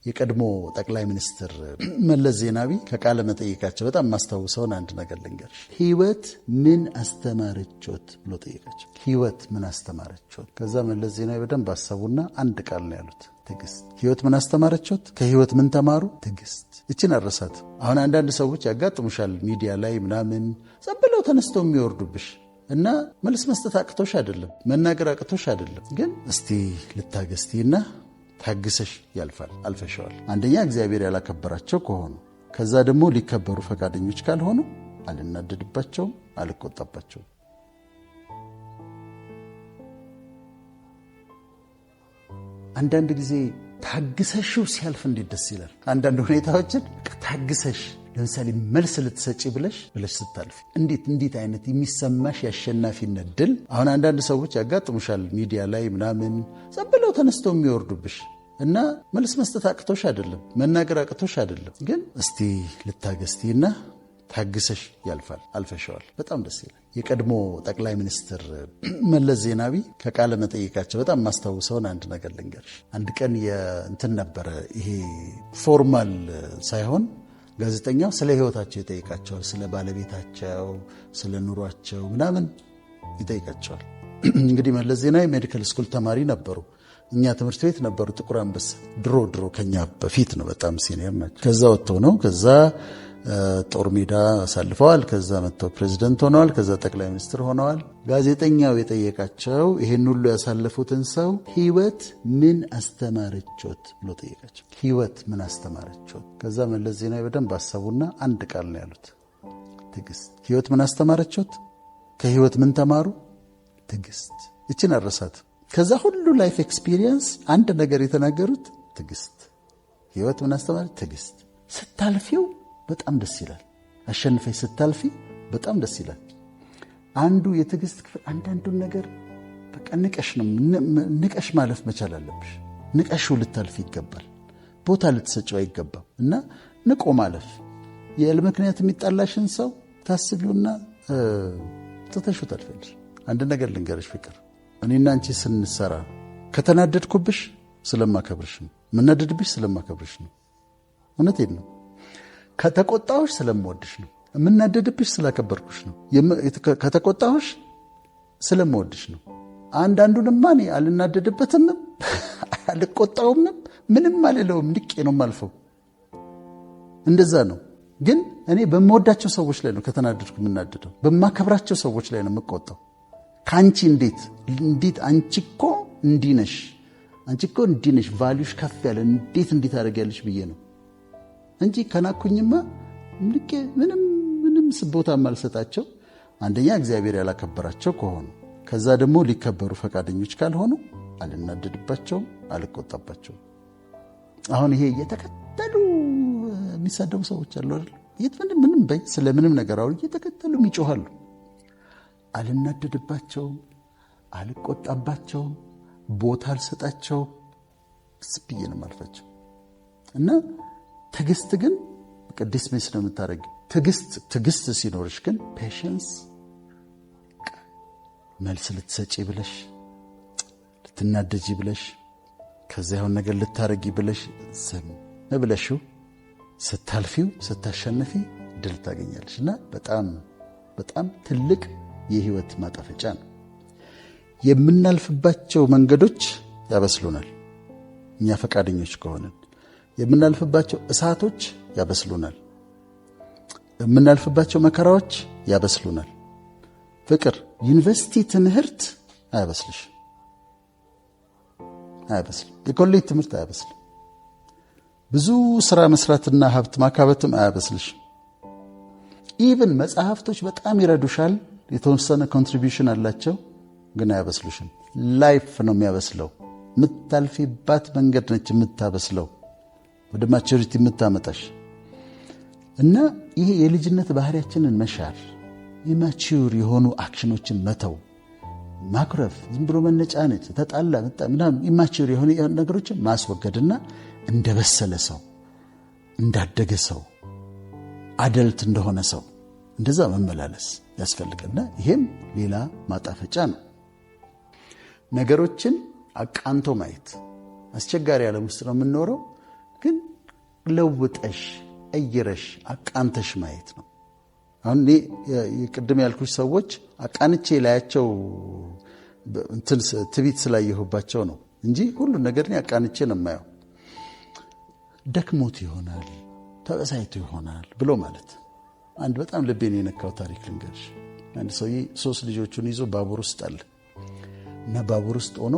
የቀድሞ ጠቅላይ ሚኒስትር መለስ ዜናዊ ከቃለ መጠይቃቸው በጣም ማስታውሰውን አንድ ነገር ልንገር። ህይወት ምን አስተማረችዎት ብሎ ጠየቃቸው። ህይወት ምን አስተማረችዎት? ከዛ መለስ ዜናዊ በደንብ አሰቡና አንድ ቃል ነው ያሉት፣ ትዕግስት። ህይወት ምን አስተማረችዎት? ከህይወት ምን ተማሩ? ትዕግስት። እችን አረሳት። አሁን አንዳንድ ሰዎች ያጋጥሙሻል ሚዲያ ላይ ምናምን ዝም ብለው ተነስተው የሚወርዱብሽ እና መልስ መስጠት አቅቶሽ አይደለም፣ መናገር አቅቶሽ አይደለም። ግን እስቲ ልታገስቲና ታግሰሽ ያልፋል፣ አልፈሻዋል። አንደኛ እግዚአብሔር ያላከበራቸው ከሆኑ፣ ከዛ ደግሞ ሊከበሩ ፈቃደኞች ካልሆኑ አልናደድባቸውም፣ አልቆጣባቸውም። አንዳንድ ጊዜ ታግሰሽው ሲያልፍ እንዴት ደስ ይላል። አንዳንድ ሁኔታዎችን ታግሰሽ ለምሳሌ መልስ ልትሰጪ ብለሽ ስታልፊ እንዴት አይነት የሚሰማሽ ያሸናፊነት ድል። አሁን አንዳንድ ሰዎች ያጋጥሙሻል ሚዲያ ላይ ምናምን ዝም ብለው ተነስተው የሚወርዱብሽ እና መልስ መስጠት አቅቶሽ አይደለም፣ መናገር አቅቶሽ አይደለም። ግን እስቲ ልታገስቲና ታግሰሽ ያልፋል፣ አልፈሻዋል። በጣም ደስ ይላል። የቀድሞ ጠቅላይ ሚኒስትር መለስ ዜናዊ ከቃለ መጠይቃቸው በጣም ማስታውሰውን አንድ ነገር ልንገርሽ። አንድ ቀን እንትን ነበረ፣ ይሄ ፎርማል ሳይሆን ጋዜጠኛው ስለ ህይወታቸው ይጠይቃቸዋል። ስለ ባለቤታቸው፣ ስለ ኑሯቸው ምናምን ይጠይቃቸዋል። እንግዲህ መለስ ዜናዊ ሜዲካል ስኩል ተማሪ ነበሩ። እኛ ትምህርት ቤት ነበሩ፣ ጥቁር አንበሳ። ድሮ ከኛ በፊት ነው፣ በጣም ሲኒየር ናቸው። ከዛ ወጥተው ነው፣ ከዛ ጦር ሜዳ አሳልፈዋል። ከዛ መጥተው ፕሬዚደንት ሆነዋል። ከዛ ጠቅላይ ሚኒስትር ሆነዋል። ጋዜጠኛው የጠየቃቸው ይሄን ሁሉ ያሳለፉትን ሰው ህይወት ምን አስተማረችዎት ብሎ ጠየቃቸው። ህይወት ምን አስተማረችዎት? ከዛ መለስ ዜናዊ በደንብ አሰቡና አንድ ቃል ነው ያሉት፣ ትዕግስት። ህይወት ምን አስተማረችዎት? ከህይወት ምን ተማሩ? ትዕግስት። እችን አረሳት። ከዛ ሁሉ ላይፍ ኤክስፒሪየንስ አንድ ነገር የተናገሩት ትዕግስት። ህይወት ምን አስተማረች? ትዕግስት። ስታልፊው በጣም ደስ ይላል። አሸንፈሽ ስታልፊ በጣም ደስ ይላል። አንዱ የትዕግስት ክፍል አንዳንዱን ነገር በቃ ንቀሽ ማለፍ መቻል አለብሽ። ንቀሽው ልታልፊ ይገባል። ቦታ ልትሰጪው አይገባም። እና ንቆ ማለፍ የል ምክንያት የሚጣላሽን ሰው ታስቢውና ትተሽው ታልፈልሽ። አንድ ነገር ልንገርሽ ፍቅር፣ እኔና አንቺ ስንሰራ ከተናደድኩብሽ ስለማከብርሽ ነው። የምናደድብሽ ስለማከብርሽ ነው። እውነቴን ነው። ከተቆጣሁሽ ስለምወድሽ ነው። የምናደድብሽ ስላከበርኩሽ ነው። ከተቆጣሁሽ ስለምወድሽ ነው። አንዳንዱንማ እኔ አልናደድበትም፣ አልቆጣውም፣ ምንም አልለውም፣ ንቄ ነው የማልፈው። እንደዛ ነው። ግን እኔ በምወዳቸው ሰዎች ላይ ነው ከተናደድኩ የምናደደው። በማከብራቸው ሰዎች ላይ ነው የምቆጣው። ከአንቺ እንዴት አንቺ እኮ እንዲህ ነሽ፣ አንቺ እኮ እንዲህ ነሽ፣ ቫልዩሽ ከፍ ያለ እንዴት አደርጊያለሽ ብዬ ነው እንጂ ከናኩኝማ ልኬ ምንም ስቦታ ማልሰጣቸው። አንደኛ እግዚአብሔር ያላከበራቸው ከሆኑ፣ ከዛ ደግሞ ሊከበሩ ፈቃደኞች ካልሆኑ አልናደድባቸውም፣ አልቆጣባቸውም። አሁን ይሄ እየተከተሉ የሚሳደቡ ሰዎች አሉ አይደል? ምንም በይ ስለምንም ነገር አሁን እየተከተሉ ይጮሃሉ። አልናደድባቸውም፣ አልቆጣባቸውም፣ ቦታ አልሰጣቸውም። ስብዬ ነው ማልፋቸው። እና ትዕግስት ግን ቅድስ ሜስ ነው የምታደርጊው። ትዕግስት ሲኖርሽ ግን ፔሽንስ፣ መልስ ልትሰጪ ብለሽ ልትናደጂ ብለሽ ከዚያ የሆነ ነገር ልታረጊ ብለሽ ዝም ብለሽው ስታልፊው ስታሸንፊ ድል ታገኛለሽ። እና በጣም ትልቅ የህይወት ማጣፈጫ ነው። የምናልፍባቸው መንገዶች ያበስሉናል እኛ ፈቃደኞች ከሆነን። የምናልፍባቸው እሳቶች ያበስሉናል። የምናልፍባቸው መከራዎች ያበስሉናል። ፍቅር ዩኒቨርሲቲ ትምህርት አያበስልሽ፣ አያበስልም። የኮሌጅ ትምህርት አያበስልም። ብዙ ስራ መስራትና ሀብት ማካበትም አያበስልሽ። ኢቭን መጽሐፍቶች በጣም ይረዱሻል፣ የተወሰነ ኮንትሪቢዩሽን አላቸው፣ ግን አያበስሉሽም። ላይፍ ነው የሚያበስለው። የምታልፊባት መንገድ ነች የምታበስለው፣ ወደ ማቹሪቲ የምታመጣሽ። እና ይሄ የልጅነት ባህሪያችንን መሻር፣ ኢማቹር የሆኑ አክሽኖችን መተው፣ ማኩረፍ፣ ዝም ብሎ መነጫነጭ፣ ተጣላ ምናምን ኢማቹር የሆኑ ነገሮችን ማስወገድና እንደበሰለ ሰው፣ እንዳደገ ሰው፣ አደልት እንደሆነ ሰው እንደዛ መመላለስ ያስፈልገና ይሄም ሌላ ማጣፈጫ ነው። ነገሮችን አቃንቶ ማየት። አስቸጋሪ ዓለም ውስጥ ነው የምንኖረው። ግን ለውጠሽ እየረሽ አቃንተሽ ማየት ነው። አሁን ቅድም ያልኩሽ ሰዎች አቃንቼ ላያቸው እንትን ትቢት ስላየሁባቸው ነው እንጂ ሁሉ ነገር አቃንቼ ነው የማየው። ደክሞት ይሆናል ተበሳይቶ ይሆናል ብሎ ማለት። አንድ በጣም ልቤን የነካው ታሪክ ልንገርሽ። አንድ ሰውዬ 3 ልጆቹን ይዞ ባቡር ውስጥ አለ እና ባቡር ውስጥ ሆኖ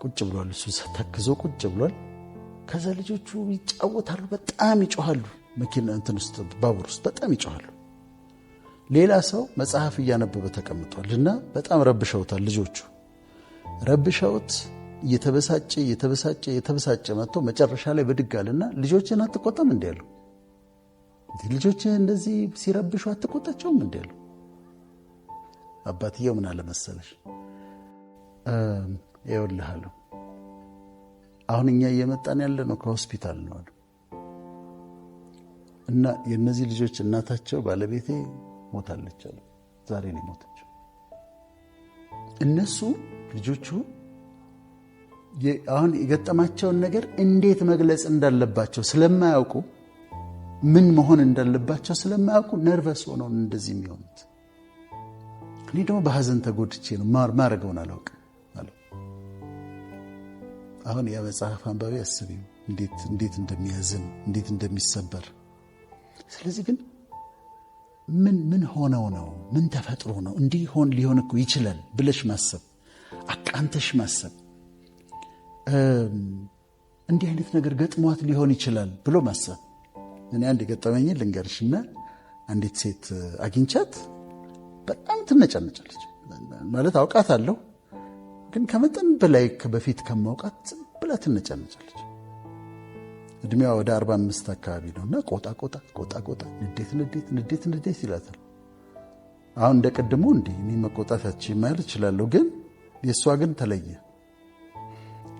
ቁጭ ብሏል። እሱ ተክዞ ቁጭ ብሏል። ከዛ ልጆቹ ይጫወታሉ፣ በጣም ይጮሃሉ። መኪና እንትን ውስጥ ባቡር ውስጥ በጣም ይጮሃሉ። ሌላ ሰው መጽሐፍ እያነበበ ተቀምጧል እና በጣም ረብሸውታል። ልጆቹ ረብሸውት እየተበሳጨ መጥቶ መጨረሻ ላይ ብድግ አለና ልጆችን አትቆጣም እንዴ አለው። ልጆችን እንደዚህ ሲረብሹ አትቆጣቸውም እንዴ አለው። አባትየው ምን አለ መሰለሽ፣ ይኸውልህ አለው፣ አሁን እኛ እየመጣን ያለ ነው ከሆስፒታል ነው አሉ እና የእነዚህ ልጆች እናታቸው ባለቤቴ ሞታለች አሉ። ዛሬ ነው ሞተችው። እነሱ ልጆቹ አሁን የገጠማቸውን ነገር እንዴት መግለጽ እንዳለባቸው ስለማያውቁ፣ ምን መሆን እንዳለባቸው ስለማያውቁ ነርቨስ ሆነው እንደዚህ የሚሆኑት። እኔ ደግሞ በሐዘን ተጎድቼ ነው ማረገውን አላውቅም አለው። አሁን ያ መጽሐፍ አንባቢ አስቢው እንዴት እንደሚያዝን እንዴት እንደሚሰበር። ስለዚህ ግን ምን ሆነው ነው ምን ተፈጥሮ ነው እንዲህ ሊሆን እኮ ይችላል ብለሽ ማሰብ፣ አቃንተሽ ማሰብ፣ እንዲህ አይነት ነገር ገጥሟት ሊሆን ይችላል ብሎ ማሰብ። እኔ አንድ የገጠመኝ ልንገርሽና አንዲት ሴት አግኝቻት በጣም ትነጫነጫለች። ማለት አውቃታለሁ፣ ግን ከመጠን በላይ በፊት ከማውቃት ብላ ትነጫነጫለች። እድሜዋ ወደ 45 አካባቢ ነውና ቆጣ ንዴት ይላታል። አሁን እንደቀድሞ እንዲህ እኔ መቆጣታችን ማለት እችላለሁ፣ ግን የእሷ ግን ተለየ።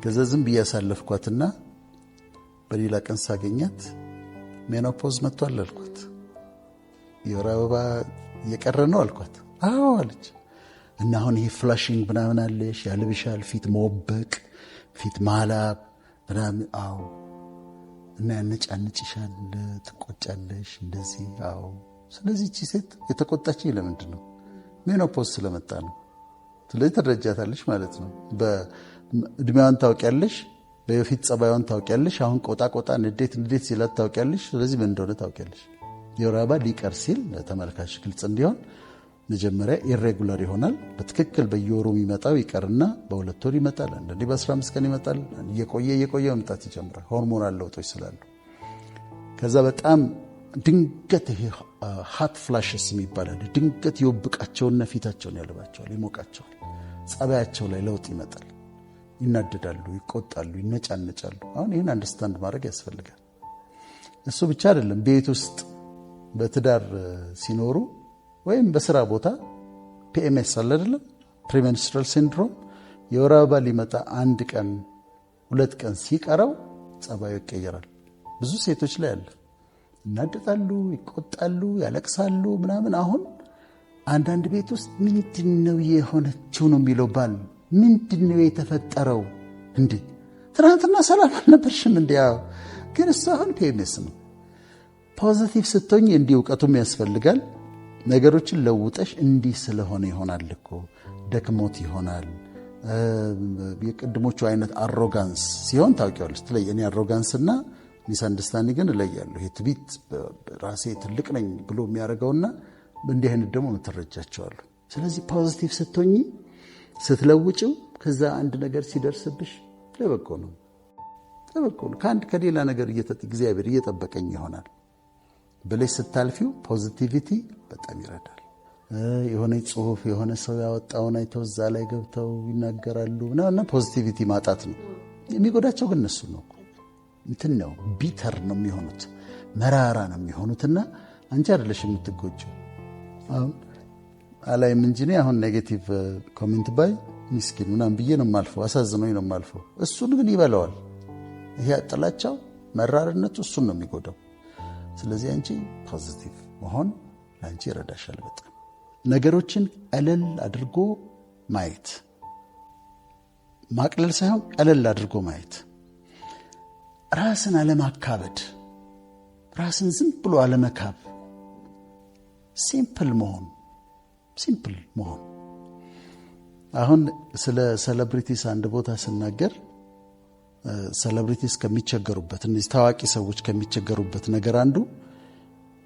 ከዛ ዝም ብዬ ያሳለፍኳትና በሌላ ቀን ሳገኛት ሜኖፖዝ መጥቷል አልኳት። የወር አበባ እየቀረ ነው አልኳት። አዎ አለች። እና አሁን ይሄ ፍላሽንግ ምናምን አለሽ፣ ያልብሻል፣ ፊት መወበቅ፣ ፊት ማላብ ምናምን። አዎ እና ያነጫንጭሻል፣ ትቆጫለሽ እንደዚህ። አዎ። ስለዚህ እቺ ሴት የተቆጣችኝ ለምንድን ነው? ሜኖፖዝ ስለመጣ ነው። ስለዚህ ትረጃታለሽ ማለት ነው። በእድሜዋን ታውቂያለሽ፣ በፊት ጸባዩን ታውቂያለሽ። አሁን ቆጣ ንዴት ሲላት ታውቂያለሽ። ስለዚህ ምን እንደሆነ ታውቂያለሽ። የወር አበባ ሊቀር ሲል ለተመልካች ግልጽ እንዲሆን መጀመሪያ ኢሬጉላር ይሆናል። በትክክል በየወሩ የሚመጣው ይቀርና በ2 ወር ይመጣል፣ አንዳንዴ በ15 ቀን ይመጣል። እየቆየ መምጣት ይጀምራል፣ ሆርሞናል ለውጦች ስላሉ። ከዛ በጣም ድንገት ይሄ ሃት ፍላሽስ የሚባላል ድንገት ይወብቃቸውና ፊታቸውን ያልባቸዋል፣ ይሞቃቸዋል። ጸባያቸው ላይ ለውጥ ይመጣል። ይናደዳሉ፣ ይቆጣሉ፣ ይነጫነጫሉ። አሁን ይህን አንደርስታንድ ማድረግ ያስፈልጋል። እሱ ብቻ አይደለም፣ ቤት ውስጥ በትዳር ሲኖሩ ወይም በስራ ቦታ ፒኤምኤስ አለ አይደለም፣ ፕሪሜንስትራል ሲንድሮም፣ የወር አበባ ሊመጣ 1 ቀን 2 ቀን ሲቀረው ጸባዩ ይቀየራል። ብዙ ሴቶች ላይ አለ። ይናደጣሉ፣ ይቆጣሉ፣ ያለቅሳሉ ምናምን። አሁን አንዳንድ ቤት ውስጥ ምንድነው የሆነችው ነው የሚለው ባል። ምንድነው የተፈጠረው? እንዴ ትናንትና ሰላም አልነበርሽም? እንዲያው ግን እሱ አሁን ፒኤምኤስ ነው። ፖዚቲቭ ስትሆኝ እንዲህ እውቀቱም ያስፈልጋል። ነገሮችን ለውጠሽ እንዲህ ስለሆነ ይሆናል እኮ ደክሞት ይሆናል። የቅድሞቹ አይነት አሮጋንስ ሲሆን ታውቂዋለሽ። እኔ አሮጋንስና ሚስ አንደርስታንዲንግ ግን እለያለሁ። ይሄ ትቢት ራሴ ትልቅ ነኝ ብሎ የሚያደርገውና እንዲህ አይነት ደግሞ ምትረጃቸዋለሁ። ስለዚህ ፖዚቲቭ ስትሆኝ ስትለውጭው፣ ከዛ አንድ ነገር ሲደርስብሽ ለበጎ ነው። ከሌላ ነገር እግዚአብሔር እየጠበቀኝ ይሆናል ብለሽ ስታልፊው ፖዚቲቪቲ በጣም ይረዳል። የሆነ ጽሁፍ የሆነ ሰው ያወጣውን አይተው እዛ ላይ ገብተው ይናገራሉ እና ፖዚቲቪቲ ማጣት ነው የሚጎዳቸው። ግን እነሱ ነው እንትን ነው ቢተር ነው የሚሆኑት፣ መራራ ነው የሚሆኑትና አንቺ አይደለሽ የምትጎጂው። አሁን አላይም እንጂ እኔ አሁን ኔጌቲቭ ኮሜንት ባይ ምስኪን ምናምን ብዬ ነው የማልፈው፣ አሳዝኖኝ ነው የማልፈው። እሱን ግን ይበላዋል። ይሄ ጥላቻው መራርነቱ እሱን ነው የሚጎዳው። ስለዚህ አንቺ ፖዚቲቭ መሆን ለአንቺ ይረዳሻል በጣም። ነገሮችን ቀለል አድርጎ ማየት፣ ማቅለል ሳይሆን ቀለል አድርጎ ማየት። ራስን አለማካበድ፣ ራስን ዝም ብሎ አለመካብ፣ ሲምፕል መሆን። አሁን ስለ ሴሌብሪቲስ አንድ ቦታ ስናገር ሴሌብሪቲስ ከሚቸገሩበት እነዚህ ታዋቂ ሰዎች ከሚቸገሩበት ነገር አንዱ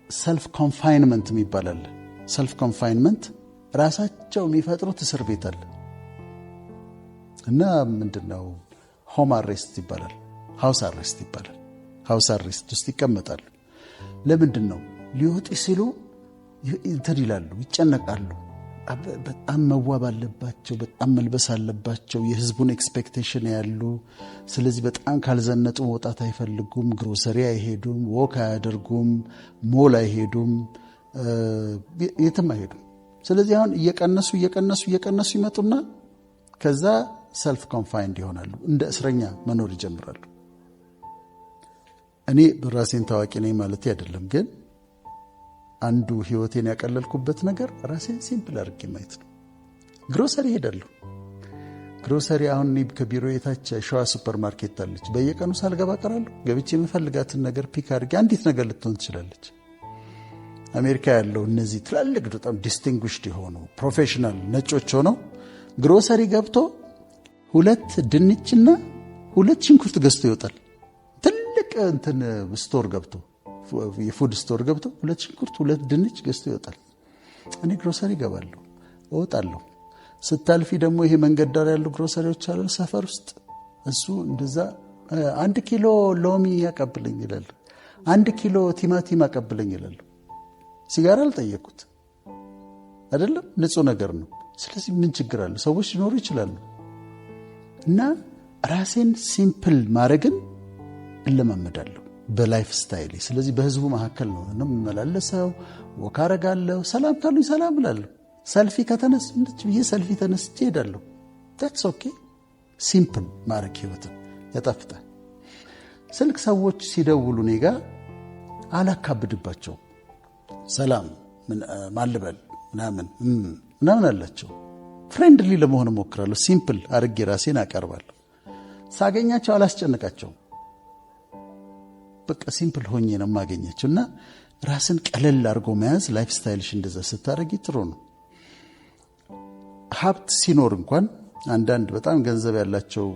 ሰልፍ ኮንፋይንመንት ይባላል። ሰልፍ ኮንፋይንመንት ራሳቸው የሚፈጥሩት እስር ቤት አለ እና ምንድነው ሆም አሬስት ይባላል፣ ሃውስ አሬስት ይባላል። ሃውስ አሬስት ውስጥ ይቀመጣሉ። ለምንድን ነው? ሊወጡ ሲሉ እንትን ይላሉ፣ ይጨነቃሉ። በጣም መዋብ አለባቸው፣ በጣም መልበስ አለባቸው፣ የህዝቡን ኤክስፔክቴሽን ያሉ። ስለዚህ በጣም ካልዘነጡ መውጣት አይፈልጉም፣ ግሮሰሪ አይሄዱም፣ ወክ አያደርጉም፣ ሞል አይሄዱም፣ የትም አይሄዱም። ስለዚህ አሁን እየቀነሱ ይመጡና ከዛ ሰልፍ ኮንፋይንድ ይሆናሉ፣ እንደ እስረኛ መኖር ይጀምራሉ። እኔ በራሴን ታዋቂ ነኝ ማለት አይደለም፣ ግን አንዱ ህይወቴን ያቀለልኩበት ነገር ራሴን ሲምፕል አድርጌ ማየት ነው። ግሮሰሪ ሄዳለሁ። ግሮሰሪ አሁን እኔ ከቢሮ የታች ሸዋ ሱፐር ማርኬት አለች። በየቀኑ ሳልገባ ቀራለሁ። ገብቼ የምፈልጋትን ነገር ፒክ አድርጌ አንዲት ነገር ልትሆን ትችላለች። አሜሪካ ያለው እነዚህ ትላልቅ በጣም ዲስቲንጉሽድ የሆኑ ፕሮፌሽናል ነጮች ሆነው ግሮሰሪ ገብቶ 2 ድንችና 2 ሽንኩርት ገዝቶ ይወጣል። ትልቅ እንትን ስቶር ገብቶ የፉድ ስቶር ገብቶ 2 ሽንኩርት 2 ድንች ገዝቶ ይወጣል። እኔ ግሮሰሪ ገባለሁ፣ እወጣለሁ። ስታልፊ ደግሞ ይሄ መንገድ ዳር ያሉ ግሮሰሪዎች አሉ ሰፈር ውስጥ፣ እሱ እንደዛ 1 ኪሎ ሎሚ ያቀብለኝ ይላል፣ 1 ኪሎ ቲማቲም ያቀብለኝ ይላል። ሲጋራ አልጠየቁት አይደለም፣ ንጹህ ነገር ነው። ስለዚህ ምን ችግር አለ? ሰዎች ሊኖሩ ይችላሉ። እና ራሴን ሲምፕል ማድረግን እለማመዳለሁ በላይፍ ስታይል። ስለዚህ በህዝቡ መካከል ነው የምመላለሰው፣ ወክ አደርጋለሁ፣ ሰላም ካሉኝ ሰላም እላለሁ። ሰልፊ ከተነስቼ ብዬ ሰልፊ ተነስቼ ሄዳለሁ። ታትስ ኦኬ። ሲምፕል ማድረግ ህይወትን ያጣፍጣል። ስልክ ሰዎች ሲደውሉ እኔ ጋር አላካብድባቸው። ሰላም ማልበል ምናምን አላቸው። ፍሬንድሊ ለመሆን እሞክራለሁ። ሲምፕል አድርጌ ራሴን አቀርባለሁ። ሳገኛቸው አላስጨንቃቸው። በቃ ሲምፕል ሆኜ ነው የማገኛቸው። እና ራስን ቀለል አድርጎ መያዝ ላይፍ ስታይልሽ እንደዛ ስታደርጊ ጥሩ ነው። ሀብት ሲኖር እንኳን አንዳንድ በጣም ገንዘብ ያላቸው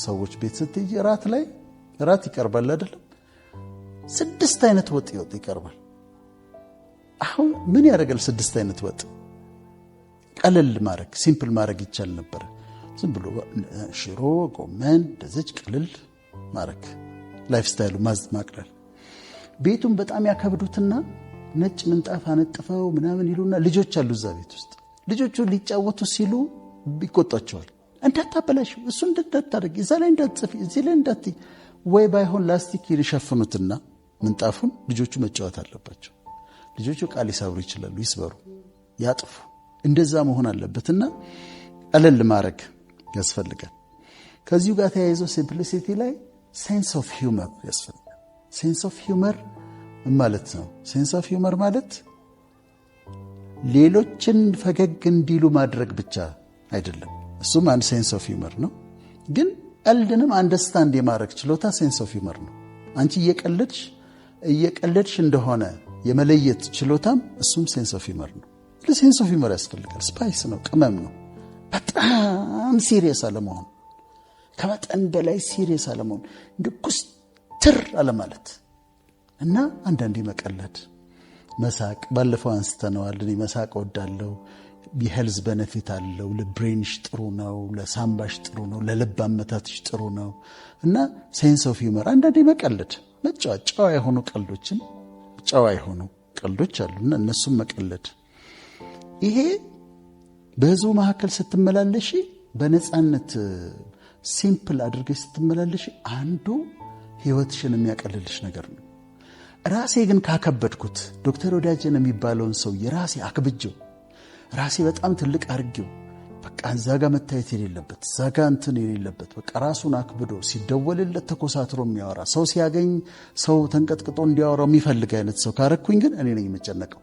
ሰዎች ቤት ስትሄጂ ራት ይቀርባል አይደለም? 6 አይነት ወጥ ይቀርባል። አሁን ምን ያደርጋል? 6 አይነት ወጥ ቀለል ማድረግ ሲምፕል ማድረግ ይቻል ነበር። ዝም ብሎ ሽሮ፣ ጎመን እንደዚህ ቀለል ማድረግ ላይፍ ስታይሉ ማቅለል። ቤቱን በጣም ያከብዱትና ነጭ ምንጣፍ አነጥፈው ምናምን ይሉና ልጆች አሉ እዛ ቤት ውስጥ። ልጆቹ ሊጫወቱ ሲሉ ይቆጣቸዋል። እንዳታበላሽ፣ እሱ እንዳታደርግ፣ እዛ ላይ እንዳትጽፊ፣ እዚህ ላይ እንዳትይ። ወይ ባይሆን ላስቲክ ይሸፍኑትና ምንጣፉን ልጆቹ መጫወት አለባቸው። ልጆቹ ቃል ሊሰብሩ ይችላሉ፣ ይስበሩ፣ ያጥፉ። እንደዛ መሆን አለበትና ቀለል ማድረግ ያስፈልጋል። ከዚሁ ጋር ተያይዞ ሲምፕሊሲቲ ላይ ሴንስ ኦፍ ሂውመር ያስፈልጋል። ሴንስ ኦፍ ሂውመር ማለት ነው። ሴንስ ኦፍ ሂውመር ማለት ሌሎችን ፈገግ እንዲሉ ማድረግ ብቻ አይደለም። እሱም አንድ ሴንስ ኦፍ ሂውመር ነው። ግን ቀልድንም አንደርስታንድ የማድረግ ችሎታ ሴንስ ኦፍ ሂውመር ነው። አንቺ እየቀለድሽ እንደሆነ የመለየት ችሎታም እሱም ሴንስ ኦፍ ሂውመር ነው። ሴንስ ኦፍ ሂውመር ያስፈልጋል። ስፓይስ ነው፣ ቅመም ነው። በጣም ሲሪየስ አለመሆን፣ ከመጠን በላይ ሲሪየስ አለመሆን፣ እንደ ኩስትር አለማለት እና አንዳንዴ መቀለድ፣ መሳቅ። ባለፈው አንስተነዋል። እኔ መሳቅ ወዳለው የሄልዝ ቤኔፊት አለው። ለብሬንሽ ጥሩ ነው፣ ለሳምባሽ ጥሩ ነው፣ ለልብ አመታትሽ ጥሩ ነው። እና ሴንስ ኦፍ ሂውመር አንዳንዴ መቀለድ፣ መጫወት፣ ጨዋ የሆኑ ቀልዶች አሉና እነሱም መቀለድ። ይሄ በህዝቡ መካከል ስትመላለሽ በነፃነት ሲምፕል አድርገሽ ስትመላለሽ አንዱ ህይወትሽን የሚያቀልልሽ ነገር ነው። ራሴ ግን ካከበድኩት ዶክተር ወዳጄን የሚባለውን ሰው የራሴ አክብጀው ራሴ በጣም ትልቅ አድርጌው በቃ እዛ ጋ መታየት የሌለበት እዛ ጋ እንትን የሌለበት በቃ ራሱን አክብዶ ሲደወልለት ተኮሳትሮ የሚያወራ ሰው ሲያገኝ ሰው ተንቀጥቅጦ እንዲያወራው የሚፈልግ አይነት ሰው ካረኩኝ ግን እኔ ነኝ የምጨነቀው።